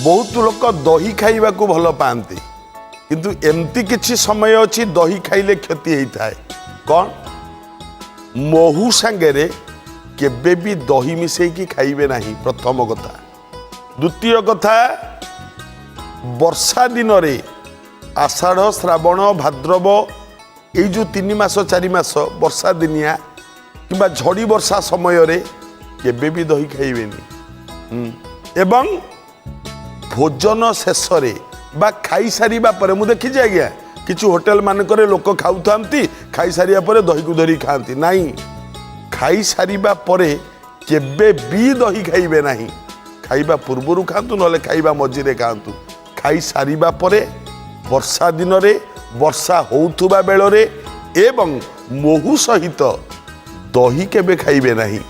बहुत लोक दही खाइबा को भल पाती किंतु एमती किछि समय अच्छी दही खाइले क्षति होता है कौन महू सांगे केबे भी दही मिसेकी खाइबे नहीं प्रथम कथा। द्वितीय कथा वर्षा दिन रे आषाढ़ श्रावण भाद्रव ये जो 3 मास 4 मास वर्षा दिनिया कि झड़ी वर्षा समय रे केबे भी दही खाइबेनी एवं भोजन शेष बा खाई सारिबा परे मु देखी आज्ञा किछु होटेल मानकरे लोक खाऊ खाई सारिया परे दही को धरी खाती नहीं खाई सारिबा परे केबे भी दही खाइबे नहीं खाइबा पूर्वरु खातु नले खाइबा मझिरे खातु खाई सारिबा परे वर्षा दिन रे वर्षा होउथुबा बेलरे एवं महू सहित दही केबे खाइबे नहीं।